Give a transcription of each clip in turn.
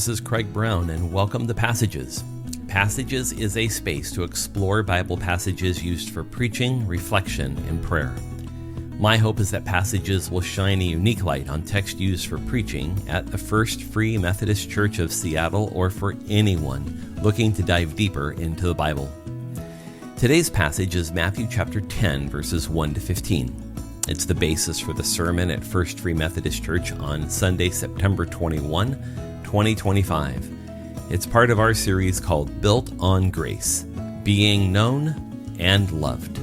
This is Craig Brown, and welcome to Passages. Passages is a space to explore Bible passages used for preaching, reflection, and prayer. My hope is that Passages will shine a unique light on text used for preaching at the First Free Methodist Church of Seattle or for anyone looking to dive deeper into the Bible. Today's passage is Matthew chapter 10, verses 1 to 15. It's the basis for the sermon at First Free Methodist Church on Sunday, September 21, 2025. It's part of our series called Built on Grace, Being Known and Loved.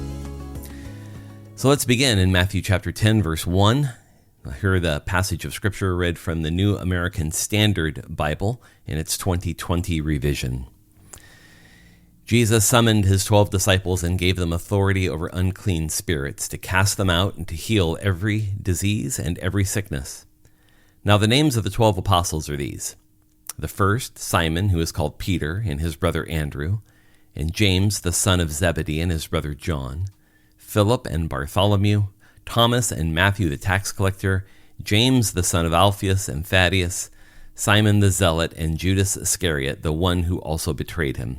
So let's begin in Matthew chapter 10, verse 1. Hear the passage of Scripture read from the New American Standard Bible in its 2020 revision. Jesus summoned his 12 disciples and gave them authority over unclean spirits to cast them out and to heal every disease and every sickness. Now the names of the 12 apostles are these: the first, Simon, who is called Peter, and his brother Andrew, and James, the son of Zebedee, and his brother John, Philip and Bartholomew, Thomas and Matthew the tax collector, James the son of Alphaeus and Thaddeus, Simon the zealot, and Judas Iscariot, the one who also betrayed him.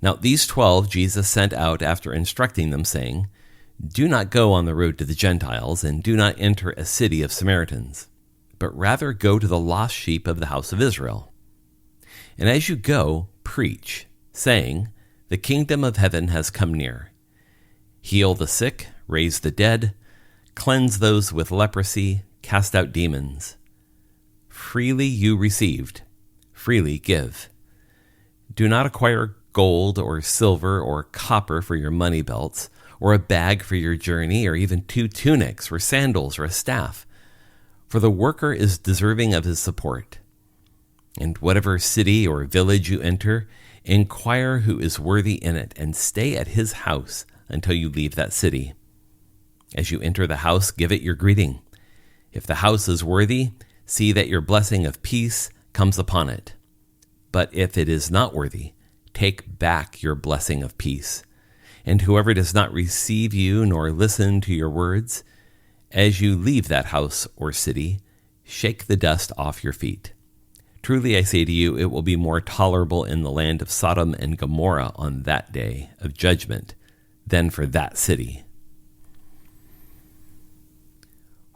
Now these 12 Jesus sent out after instructing them, saying, "Do not go on the road to the Gentiles, and do not enter a city of Samaritans, but rather go to the lost sheep of the house of Israel. And as you go, preach, saying, the kingdom of heaven has come near. Heal the sick, raise the dead, cleanse those with leprosy, cast out demons. Freely you received, freely give. Do not acquire gold or silver or copper for your money belts, or a bag for your journey, or even 2 tunics or sandals or a staff. For the worker is deserving of his support. And whatever city or village you enter, inquire who is worthy in it, and stay at his house until you leave that city. As you enter the house, give it your greeting. If the house is worthy, see that your blessing of peace comes upon it. But if it is not worthy, take back your blessing of peace. And whoever does not receive you nor listen to your words, as you leave that house or city, shake the dust off your feet. Truly I say to you, it will be more tolerable in the land of Sodom and Gomorrah on that day of judgment than for that city."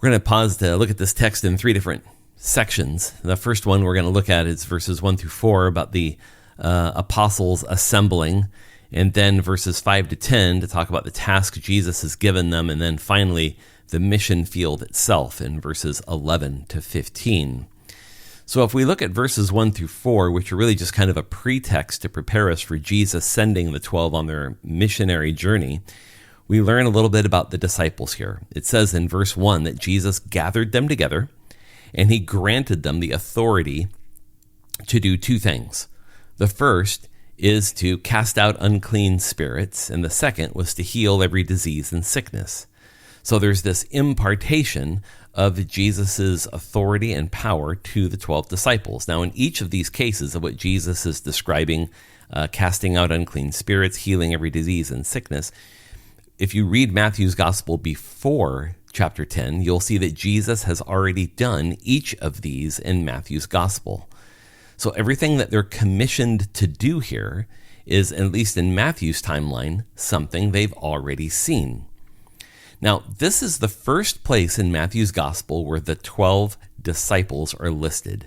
We're going to pause to look at this text in 3 different sections. The first one we're going to look at is verses 1 through 4 about the apostles assembling, and then verses 5 to 10 to talk about the task Jesus has given them, and then finally the mission field itself in verses 11 to 15. So if we look at verses 1 through 4, which are really just kind of a pretext to prepare us for Jesus sending the 12 on their missionary journey, we learn a little bit about the disciples here. It says in verse 1 that Jesus gathered them together, and he granted them the authority to do 2 things. The first is to cast out unclean spirits, and the second was to heal every disease and sickness. So there's this impartation of Jesus' authority and power to the 12 disciples. Now, in each of these cases of what Jesus is describing, casting out unclean spirits, healing every disease and sickness, if you read Matthew's gospel before chapter 10, you'll see that Jesus has already done each of these in Matthew's gospel. So everything that they're commissioned to do here is, at least in Matthew's timeline, something they've already seen. Now, this is the first place in Matthew's gospel where the 12 disciples are listed.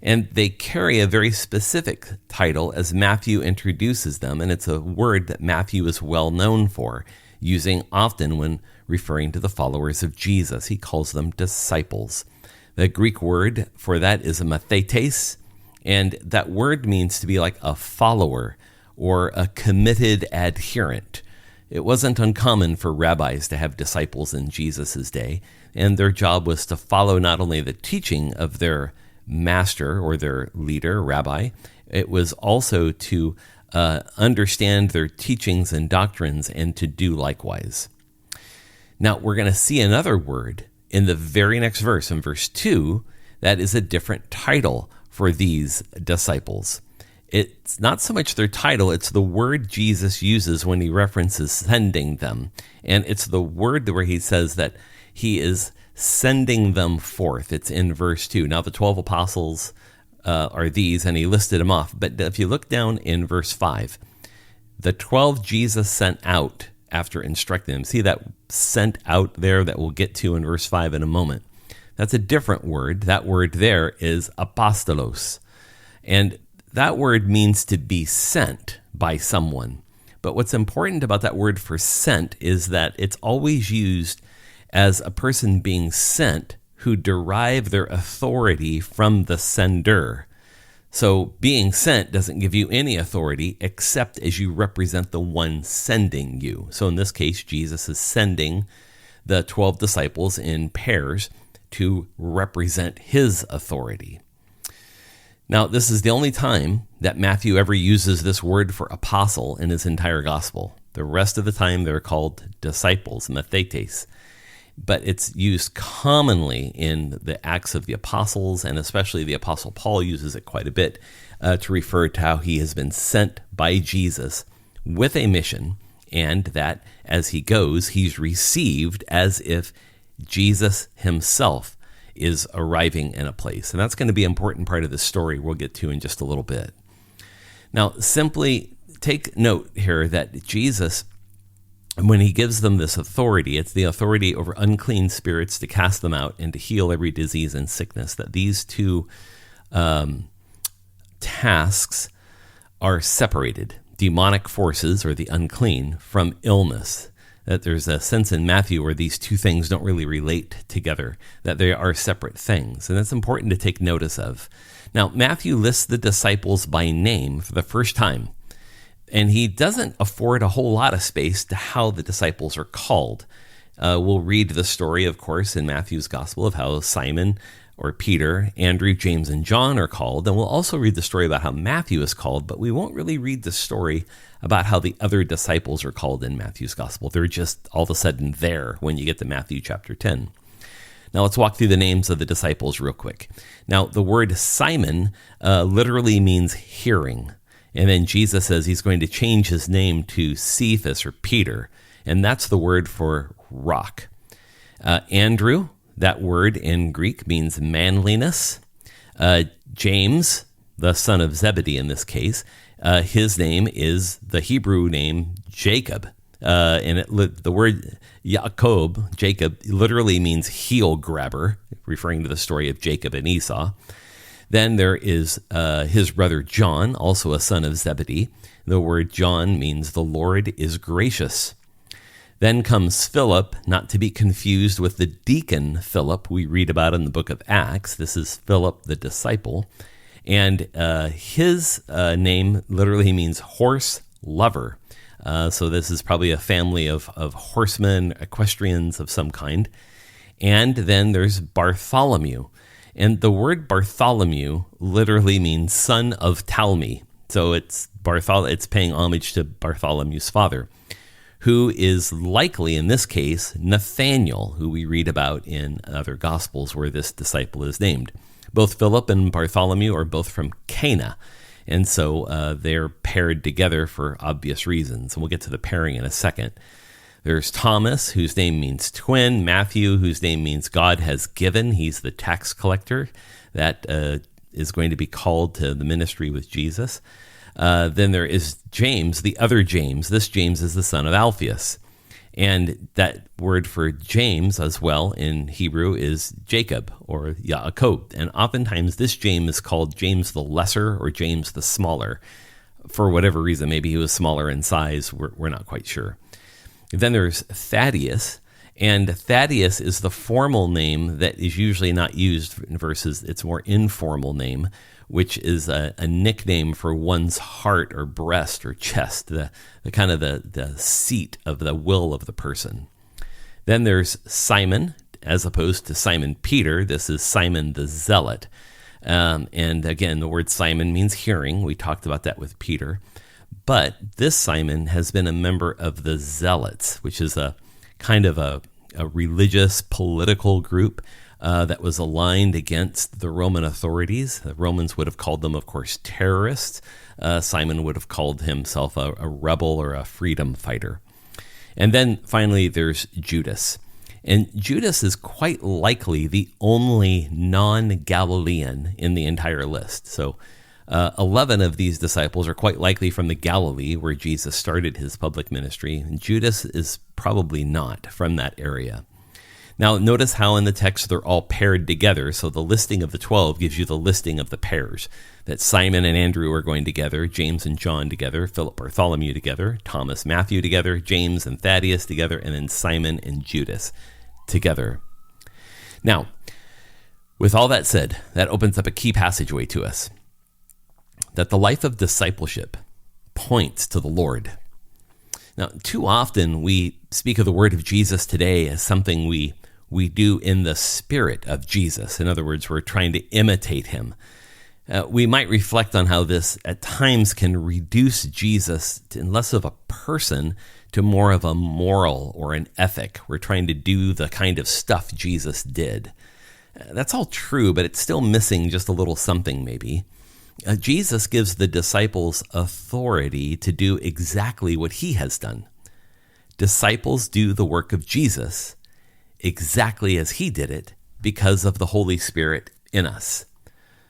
And they carry a very specific title as Matthew introduces them, and it's a word that Matthew is well known for, using often when referring to the followers of Jesus. He calls them disciples. The Greek word for that is a mathetes, and that word means to be like a follower or a committed adherent. It wasn't uncommon for rabbis to have disciples in Jesus' day, and their job was to follow not only the teaching of their master or their leader, rabbi, it was also to understand their teachings and doctrines and to do likewise. Now, we're going to see another word in the very next verse, in verse 2, that is a different title for these disciples. It's not so much their title, it's the word Jesus uses when he references sending them. And it's the word where he says that he is sending them forth. It's in verse 2. Now the 12 apostles are these, and he listed them off. But if you look down in verse 5, the 12 Jesus sent out after instructing them. See that sent out there that we'll get to in verse 5 in a moment. That's a different word. That word there is apostolos. And that word means to be sent by someone. But what's important about that word for sent is that it's always used as a person being sent who derive their authority from the sender. So being sent doesn't give you any authority except as you represent the one sending you. So in this case, Jesus is sending the 12 disciples in pairs to represent his authority. Now, this is the only time that Matthew ever uses this word for apostle in his entire gospel. The rest of the time, they're called disciples, mathetes. But it's used commonly in the Acts of the Apostles, and especially the Apostle Paul uses it quite a bit to refer to how he has been sent by Jesus with a mission, and that as he goes, he's received as if Jesus himself is arriving in a place. And that's going to be an important part of the story we'll get to in just a little bit. Now, simply take note here that Jesus, when he gives them this authority, it's the authority over unclean spirits to cast them out and to heal every disease and sickness, that these two tasks are separated. Demonic forces, or the unclean, from illness. That there's a sense in Matthew where these two things don't really relate together, that they are separate things. And that's important to take notice of. Now, Matthew lists the disciples by name for the first time. And he doesn't afford a whole lot of space to how the disciples are called. We'll read the story, of course, in Matthew's gospel of how Simon or Peter, Andrew, James, and John are called. And we'll also read the story about how Matthew is called, but we won't really read the story about how the other disciples are called in Matthew's gospel. They're just all of a sudden there when you get to Matthew chapter 10. Now let's walk through the names of the disciples real quick. Now the word Simon literally means hearing. And then Jesus says he's going to change his name to Cephas or Peter. And that's the word for rock. Andrew, that word in Greek means manliness. James, the son of Zebedee in this case, his name is the Hebrew name Jacob. And the word Yaakov, Jacob, literally means heel grabber, referring to the story of Jacob and Esau. Then there is his brother John, also a son of Zebedee. The word John means the Lord is gracious. Then comes Philip, not to be confused with the deacon Philip we read about in the book of Acts. This is Philip the disciple. And his name literally means horse lover. So this is probably a family of horsemen, equestrians of some kind. And then there's Bartholomew. And the word Bartholomew literally means son of Talmi. So it's paying homage to Bartholomew's father, who is likely, in this case, Nathanael, who we read about in other Gospels where this disciple is named. Both Philip and Bartholomew are both from Cana, and so they're paired together for obvious reasons. And we'll get to the pairing in a second. There's Thomas, whose name means twin. Matthew, whose name means God has given. He's the tax collector that is going to be called to the ministry with Jesus. Then there is James, the other James. This James is the son of Alphaeus. And that word for James as well in Hebrew is Jacob or Yaakov. And oftentimes this James is called James the Lesser or James the Smaller. For whatever reason, maybe he was smaller in size. We're not quite sure. Then there's Thaddeus. And Thaddeus is the formal name that is usually not used versus its more informal name, which is a nickname for one's heart or breast or chest, the kind of the seat of the will of the person. Then there's Simon, as opposed to Simon Peter. This is Simon the Zealot. And again, the word Simon means hearing. We talked about that with Peter. But this Simon has been a member of the Zealots, which is a kind of a religious political group that was aligned against the Roman authorities. The Romans would have called them, of course, terrorists. Simon would have called himself a rebel or a freedom fighter. And then finally, there's Judas. And Judas is quite likely the only non-Galilean in the entire list. So 11 of these disciples are quite likely from the Galilee where Jesus started his public ministry. And Judas is probably not from that area. Now, notice how in the text they're all paired together. So the listing of the 12 gives you the listing of the pairs. That Simon and Andrew are going together, James and John together, Philip Bartholomew together, Thomas Matthew together, James and Thaddeus together, and then Simon and Judas together. Now, with all that said, that opens up a key passageway to us. That the life of discipleship points to the Lord. Now, too often we speak of the word of Jesus today as something we do in the spirit of Jesus. In other words, we're trying to imitate him. We might reflect on how this at times can reduce Jesus to less of a person to more of a moral or an ethic. We're trying to do the kind of stuff Jesus did. That's all true, but it's still missing just a little something maybe. Jesus gives the disciples authority to do exactly what he has done. Disciples do the work of Jesus exactly as he did it because of the Holy Spirit in us.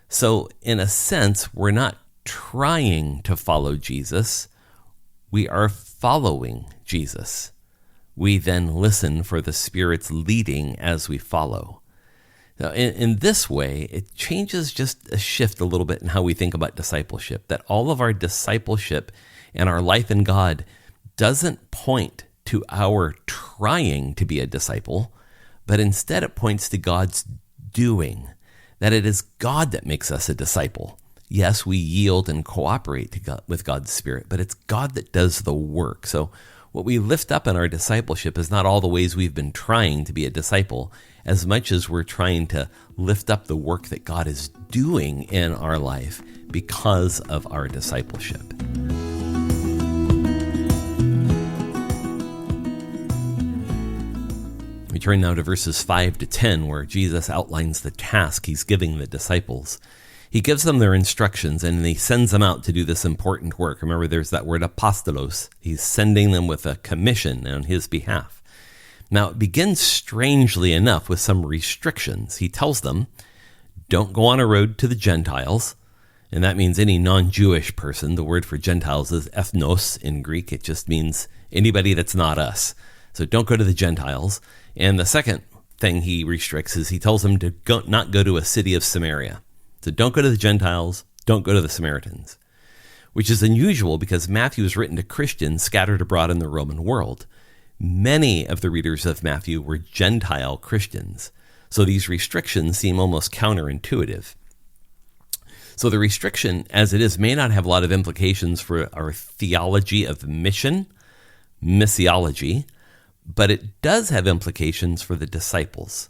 So in a sense, we're not trying to follow Jesus. We are following Jesus. We then listen for the Spirit's leading as we follow. Now, in this way, it changes just a shift a little bit in how we think about discipleship, that all of our discipleship and our life in God doesn't point to our trying to be a disciple, but instead it points to God's doing, that it is God that makes us a disciple. Yes, we yield and cooperate to God, with God's Spirit, but it's God that does the work. So what we lift up in our discipleship is not all the ways we've been trying to be a disciple, as much as we're trying to lift up the work that God is doing in our life because of our discipleship. We turn now to verses 5 to 10, where Jesus outlines the task he's giving the disciples. He gives them their instructions, and he sends them out to do this important work. Remember, there's that word apostolos. He's sending them with a commission on his behalf. Now, it begins strangely enough with some restrictions. He tells them, don't go on a road to the Gentiles, and that means any non-Jewish person. The word for Gentiles is ethnos in Greek. It just means anybody that's not us. So don't go to the Gentiles. And the second thing he restricts is he tells them to not go to a city of Samaria. So don't go to the Gentiles, don't go to the Samaritans, which is unusual because Matthew is written to Christians scattered abroad in the Roman world. Many of the readers of Matthew were Gentile Christians, so these restrictions seem almost counterintuitive. So the restriction, as it is, may not have a lot of implications for our theology of mission, missiology, but it does have implications for the disciples.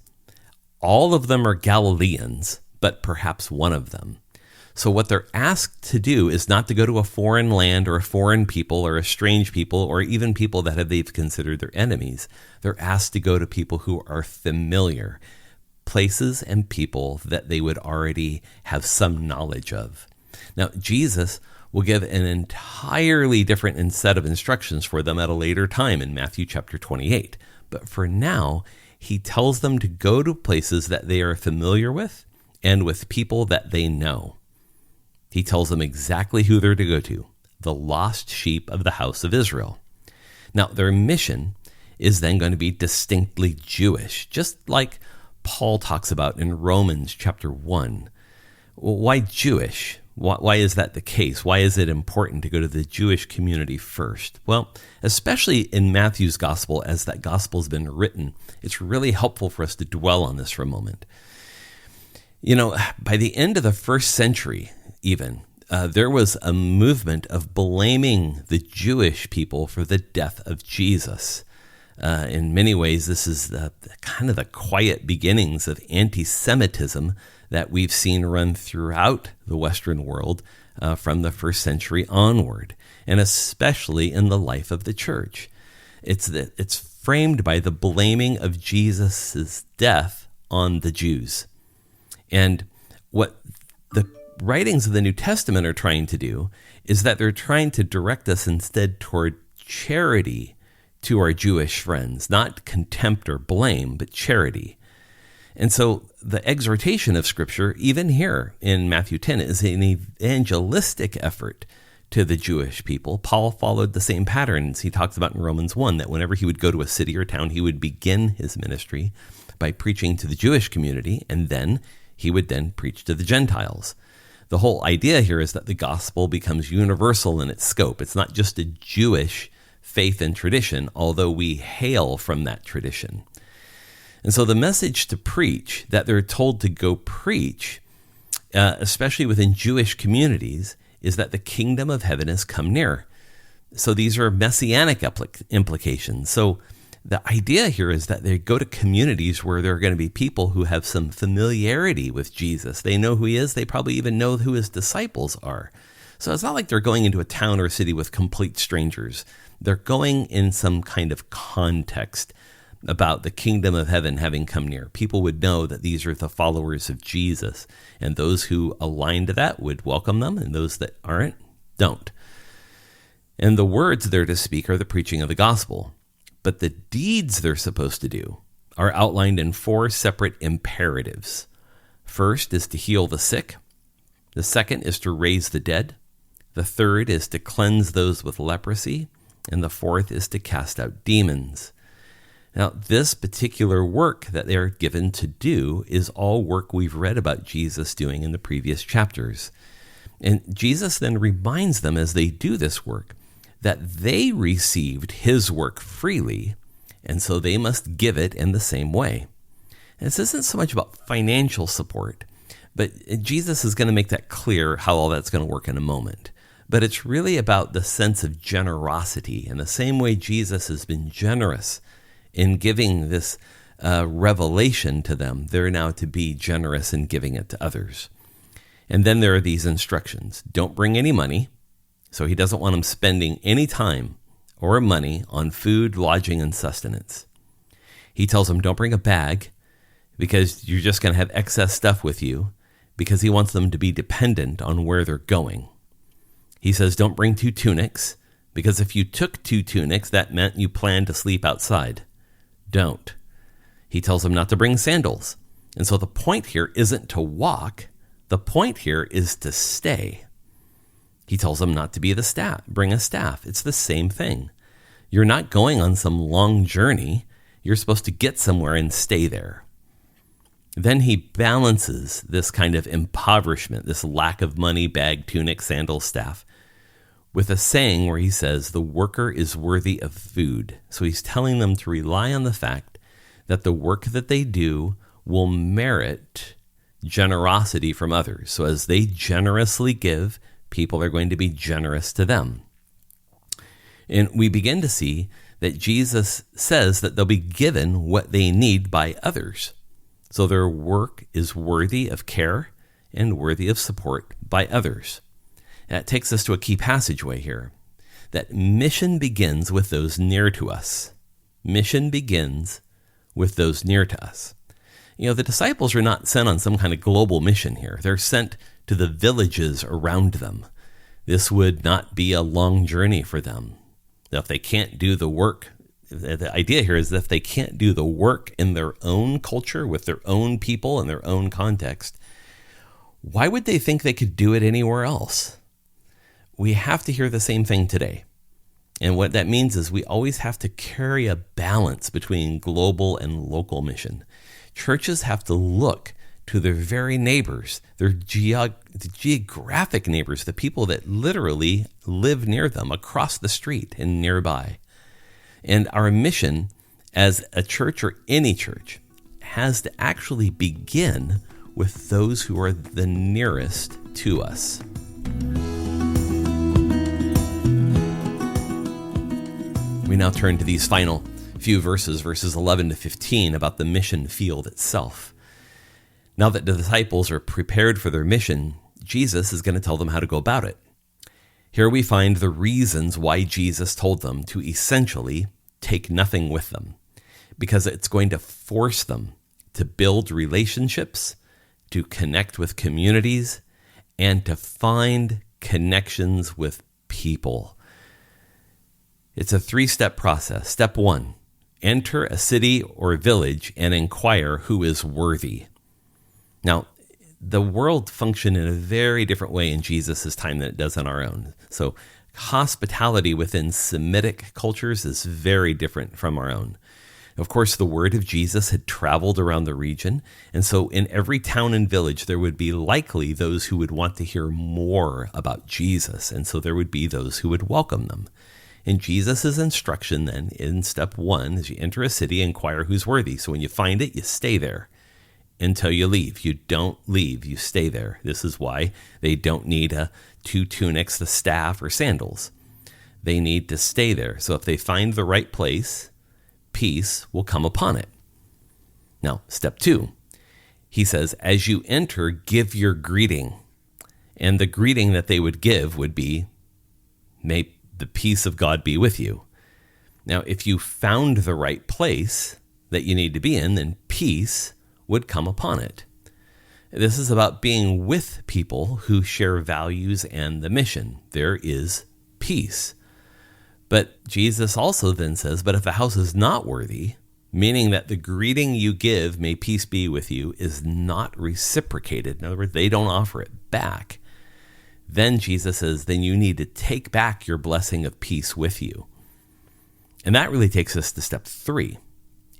All of them are Galileans, but perhaps one of them. So what they're asked to do is not to go to a foreign land or a foreign people or a strange people or even people that they've considered their enemies. They're asked to go to people who are familiar, places and people that they would already have some knowledge of. Now, Jesus will give an entirely different set of instructions for them at a later time in Matthew chapter 28. But for now, he tells them to go to places that they are familiar with and with people that they know. He tells them exactly who they're to go to, the lost sheep of the house of Israel. Now, their mission is then going to be distinctly Jewish, just like Paul talks about in Romans chapter 1. Well, why Jewish? Why is that the case? Why is it important to go to the Jewish community first? Well, especially in Matthew's gospel, as that gospel has been written, it's really helpful for us to dwell on this for a moment. You know, by the end of the first century, even, there was a movement of blaming the Jewish people for the death of Jesus. In many ways, this is the kind of the quiet beginnings of anti-Semitism that we've seen run throughout the Western world from the first century onward, and especially in the life of the church. It's framed by the blaming of Jesus' death on the Jews. And what the writings of the New Testament are trying to do is that they're trying to direct us instead toward charity to our Jewish friends, not contempt or blame, but charity. And so the exhortation of Scripture, even here in Matthew 10, is an evangelistic effort to the Jewish people. Paul followed the same patterns he talks about in Romans 1, that whenever he would go to a city or town, he would begin his ministry by preaching to the Jewish community, and then he would then preach to the Gentiles. The whole idea here is that the gospel becomes universal in its scope. It's not just a Jewish faith and tradition, although we hail from that tradition. And so the message to preach that they're told to go preach, especially within Jewish communities, is that the kingdom of heaven has come near. So these are messianic implications. So the idea here is that they go to communities where there are going to be people who have some familiarity with Jesus. They know who he is. They probably even know who his disciples are. So it's not like they're going into a town or a city with complete strangers. They're going in some kind of context about the kingdom of heaven having come near. People would know that these are the followers of Jesus, and those who align to that would welcome them, and those that aren't, don't. And the words they're to speak are the preaching of the gospel. But the deeds they're supposed to do are outlined in 4 separate imperatives. First is to heal the sick. The second is to raise the dead. The third is to cleanse those with leprosy. And the fourth is to cast out demons. Now, this particular work that they are given to do is all work we've read about Jesus doing in the previous chapters. And Jesus then reminds them as they do this work that they received his work freely, and so they must give it in the same way. And this isn't so much about financial support, but Jesus is going to make that clear how all that's going to work in a moment. But it's really about the sense of generosity. In the same way Jesus has been generous in giving this revelation to them, they're now to be generous in giving it to others. And then there are these instructions. Don't bring any money. So he doesn't want them spending any time or money on food, lodging, and sustenance. He tells them don't bring a bag because you're just going to have excess stuff with you, because he wants them to be dependent on where they're going. He says don't bring 2 tunics, because if you took 2 tunics, that meant you planned to sleep outside. Don't. He tells them not to bring sandals. And so the point here isn't to walk. The point here is to stay. He tells them not to bring a staff. It's the same thing. You're not going on some long journey. You're supposed to get somewhere and stay there. Then he balances this kind of impoverishment, this lack of money, bag, tunic, sandal, staff, with a saying where he says the worker is worthy of food. So he's telling them to rely on the fact that the work that they do will merit generosity from others. So as they generously give, people are going to be generous to them. And we begin to see that Jesus says that they'll be given what they need by others. So their work is worthy of care and worthy of support by others. That takes us to a key passageway here, that mission begins with those near to us. Mission begins with those near to us. You know, the disciples are not sent on some kind of global mission here. They're sent to the villages around them. This would not be a long journey for them. Now, if they can't do the work, the idea here is that if they can't do the work in their own culture, with their own people in their own context, why would they think they could do it anywhere else? We have to hear the same thing today. And what that means is we always have to carry a balance between global and local mission. Churches have to look to their very neighbors, their geographic neighbors, the people that literally live near them, across the street and nearby. And our mission as a church, or any church, has to actually begin with those who are the nearest to us. We now turn to these final few verses 11 to 15, about the mission field itself. Now that the disciples are prepared for their mission, Jesus is going to tell them how to go about it. Here we find the reasons why Jesus told them to essentially take nothing with them, because it's going to force them to build relationships, to connect with communities, and to find connections with people. It's a 3-step process. Step 1, enter a city or village and inquire who is worthy. Now, the world functioned in a very different way in Jesus' time than it does in our own. So hospitality within Semitic cultures is very different from our own. Of course, the word of Jesus had traveled around the region, and so in every town and village, there would be likely those who would want to hear more about Jesus, and so there would be those who would welcome them. And Jesus' instruction then in step 1 is you enter a city, inquire who's worthy. So when you find it, you stay there until you leave. You don't leave, you stay there. This is why they don't need 2 tunics, the staff, or sandals. They need to stay there. So if they find the right place, peace will come upon it. Now, step 2, he says, as you enter, give your greeting. And the greeting that they would give would be, may the peace of God be with you. Now, if you found the right place that you need to be in, then peace would come upon it. This is about being with people who share values and the mission. There is peace. But Jesus also then says, but if the house is not worthy, meaning that the greeting you give, may peace be with you, is not reciprocated. In other words, they don't offer it back. Then Jesus says, then you need to take back your blessing of peace with you. And that really takes us to step 3.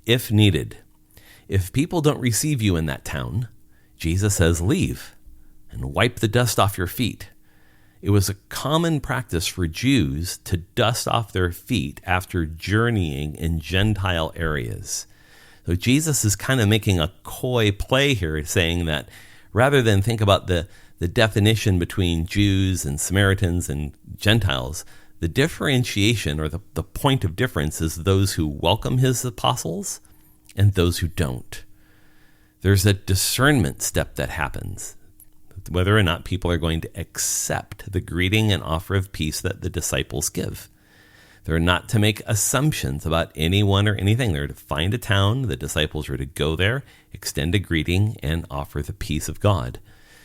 If needed, if people don't receive you in that town, Jesus says, leave and wipe the dust off your feet. It was a common practice for Jews to dust off their feet after journeying in Gentile areas. So Jesus is kind of making a coy play here, saying that rather than think about the definition between Jews and Samaritans and Gentiles, the differentiation or the point of difference is those who welcome his apostles and those who don't. There's a discernment step that happens, whether or not people are going to accept the greeting and offer of peace that the disciples give. They're not to make assumptions about anyone or anything. They're to find a town. The disciples are to go there, extend a greeting, and offer the peace of God.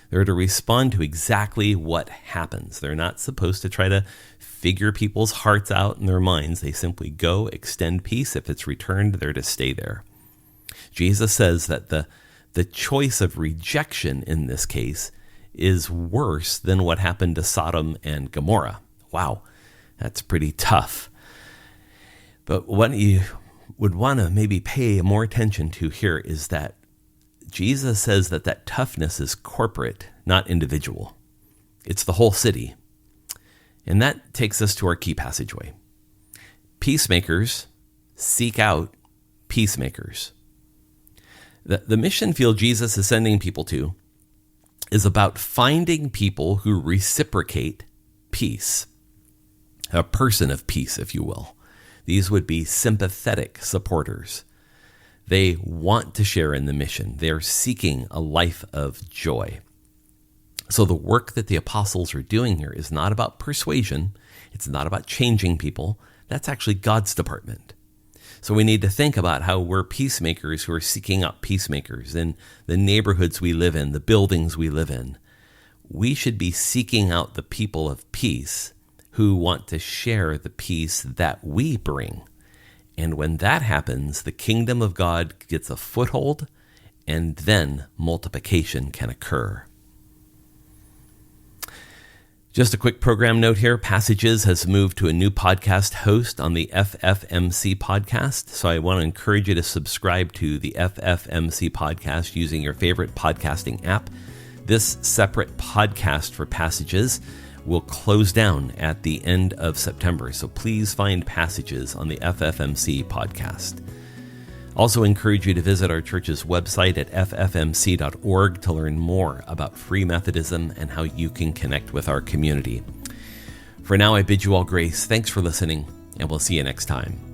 They're to respond to exactly what happens. They're not supposed to try to figure people's hearts out in their minds. They simply go, extend peace. If it's returned, they're to stay there. Jesus says that the choice of rejection in this case is worse than what happened to Sodom and Gomorrah. Wow, that's pretty tough. But what you would want to maybe pay more attention to here is that Jesus says that toughness is corporate, not individual. It's the whole city. And that takes us to our key passageway. Peacemakers seek out peacemakers. The mission field Jesus is sending people to is about finding people who reciprocate peace, a person of peace, if you will. These would be sympathetic supporters. They want to share in the mission. They're seeking a life of joy. So the work that the apostles are doing here is not about persuasion. It's not about changing people. That's actually God's department. So we need to think about how we're peacemakers who are seeking out peacemakers in the neighborhoods we live in, the buildings we live in. We should be seeking out the people of peace who want to share the peace that we bring. And when that happens, the kingdom of God gets a foothold, and then multiplication can occur. Just a quick program note here. Passages has moved to a new podcast host on the FFMC podcast. So I want to encourage you to subscribe to the FFMC podcast using your favorite podcasting app. This separate podcast for Passages will close down at the end of September. So please find Passages on the FFMC podcast. Also encourage you to visit our church's website at ffmc.org to learn more about Free Methodism and how you can connect with our community. For now, I bid you all grace. Thanks for listening, and we'll see you next time.